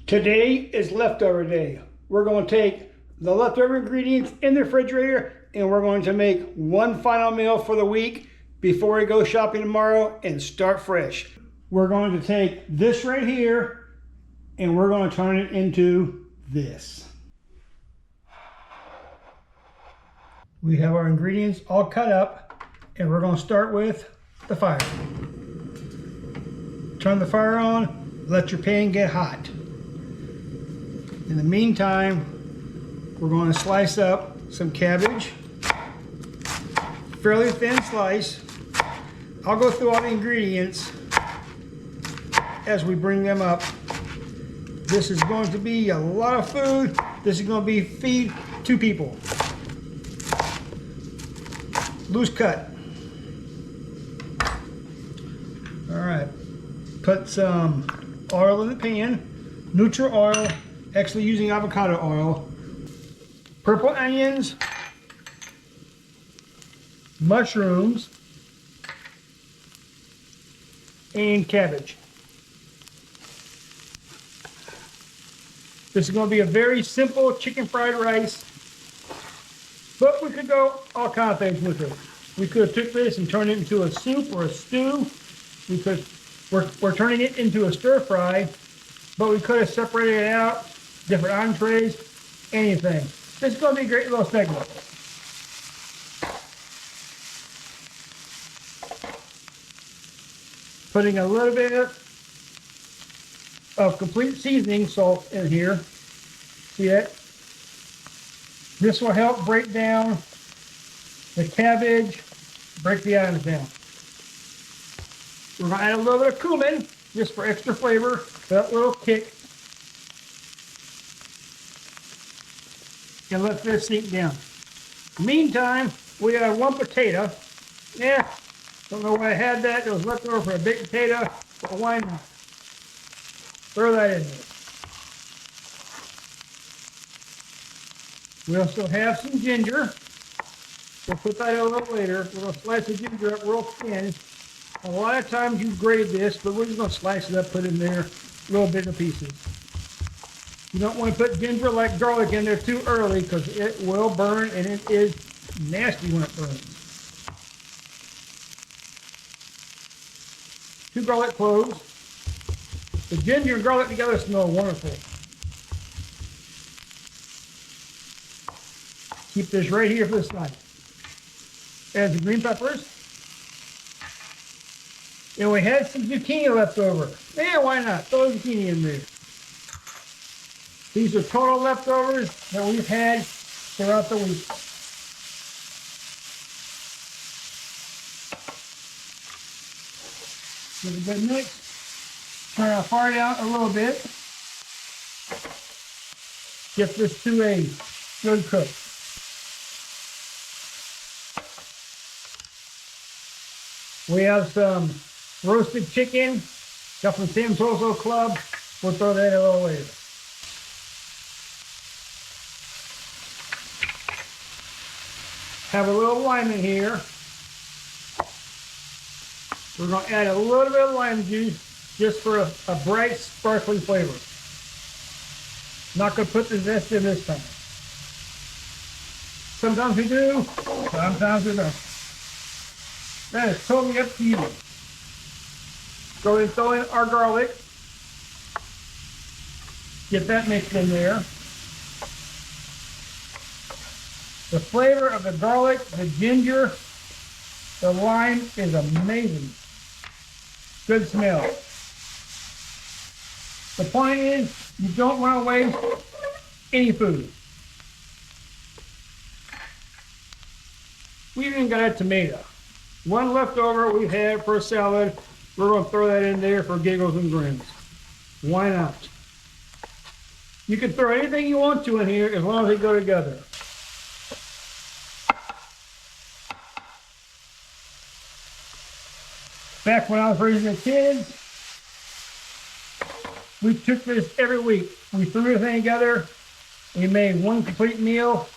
Today is leftover day. We're going to take the leftover ingredients in the refrigerator and we're going to make one final meal for the week before we go shopping tomorrow and start fresh. We're going to take this right here and we're going to turn it into this. We have our ingredients all cut up and we're going to start with the fire. Turn the fire on, let your pan get hot. In the meantime, we're going to slice up some cabbage, fairly thin slice. I'll go through all the ingredients as we bring them up. This is going to be a lot of food. This is going to be feed 2 people. Loose cut. All right, put some oil in the pan, neutral oil, actually using avocado oil, purple onions, mushrooms, and cabbage. This is going to be a very simple chicken fried rice, but we could go all kinds of things with it. We could have took this and turned it into a soup or a stew. We're turning it into a stir fry, but we could have separated it out, different entrees, anything. This is going to be a great little segment. Putting a little bit of complete seasoning salt in here. See that? This will help break down the cabbage, break the onions down. We're going to add a little bit of cumin just for extra flavor, for that little kick. And let this sink down. Meantime, we have 1 potato. Yeah, don't know why I had that. It was left over for a big potato, but why not? Throw that in there. We also have some ginger. We'll put that in a little later. We're going to slice the ginger up real thin. A lot of times you grate this, but we're just going to slice it up, put it in there, little bigger pieces. You don't want to put ginger like garlic in there too early because it will burn and it is nasty when it burns. 2 garlic cloves. The ginger and garlic together smell wonderful. Keep this right here for the side. Add the green peppers. And we had some zucchini left over. Yeah, why not? Throw the zucchini in there. These are total leftovers that we've had throughout the week. Give it a good mix. Turn our fire down a little bit. Get this to a good cook. We have some roasted chicken, got from Sam's Wholesale Club. We'll throw that in a little later. Have a little lime in here. We're going to add a little bit of lime juice just for a bright, sparkling flavor. Not going to put the zest in this time. Sometimes we do, sometimes we don't. That is totally up to you. Go ahead and throw in our garlic. Get that mixed in there. The flavor of the garlic, the ginger, the lime is amazing. Good smell. The point is, you don't want to waste any food. We even got a tomato. 1 leftover we had for a salad. We're going to throw that in there for giggles and grins. Why not? You can throw anything you want to in here as long as they go together. Back when I was raising the kids, we took this every week. We threw everything together. We made 1 complete meal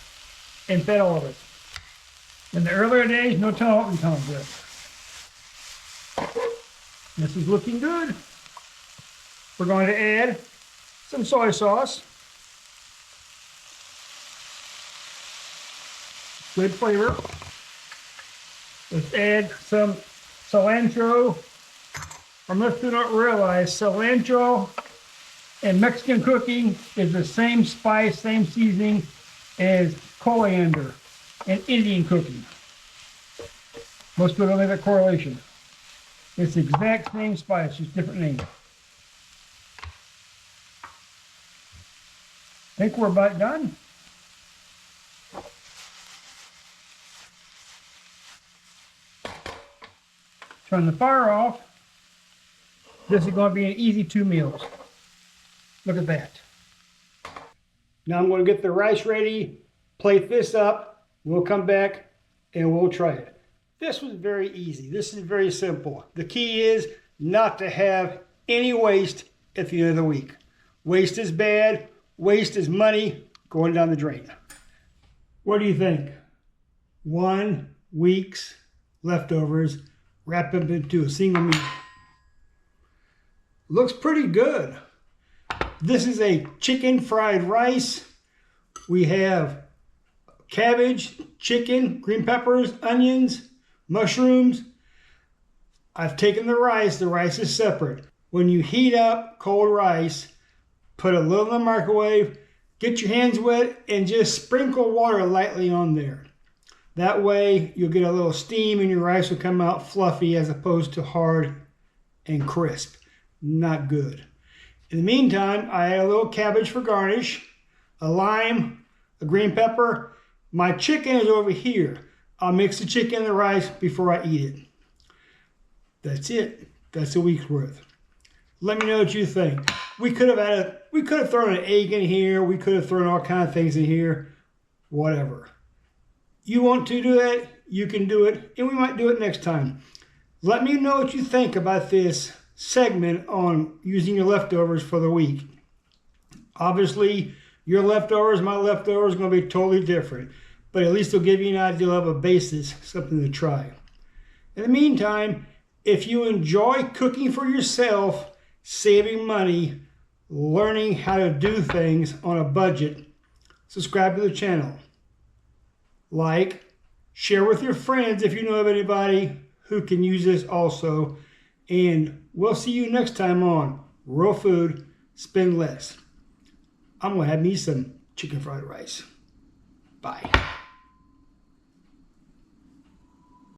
and fed all of it. In the earlier days, no telling what we come with. This is looking good. We're going to add some soy sauce. Good flavor. Let's add some cilantro. Or most do not realize cilantro in Mexican cooking is the same spice, same seasoning as coriander in Indian cooking. Most people don't make that correlation. It's the exact same spice, just different name. I think we're about done. Turn the fire off. This is going to be an easy 2 meals. Look at that. Now I'm going to get the rice ready, plate this up. We'll come back and we'll try it. This was very easy. This is very simple. The key is not to have any waste at the end of the week. Waste is bad. Waste is money going down the drain. What do you think? 1 week's leftovers wrapped up into a single meal. Looks pretty good. This is a chicken fried rice. We have cabbage, chicken, green peppers, onions, mushrooms. I've taken the rice. The rice is separate. When you heat up cold rice, put a little in the microwave, get your hands wet, and just sprinkle water lightly on there. That way you'll get a little steam and your rice will come out fluffy as opposed to hard and crisp. Not good. In the meantime, I add a little cabbage for garnish, a lime, a green pepper. My chicken is over here. I'll mix the chicken and the rice before I eat it. That's it. That's a week's worth. Let me know what you think. We could have thrown an egg in here. We could have thrown all kinds of things in here. Whatever. You want to do that, you can do it, and we might do it next time. Let me know what you think about this segment on using your leftovers for the week. Obviously, your leftovers, my leftovers are going to be totally different, but at least it'll give you an idea of a basis, something to try. In the meantime, if you enjoy cooking for yourself, saving money, learning how to do things on a budget, subscribe to the channel. Like, share with your friends if you know of anybody who can use this also. And we'll see you next time on Real Food, Spend Less. I'm going to have me some chicken fried rice. Bye.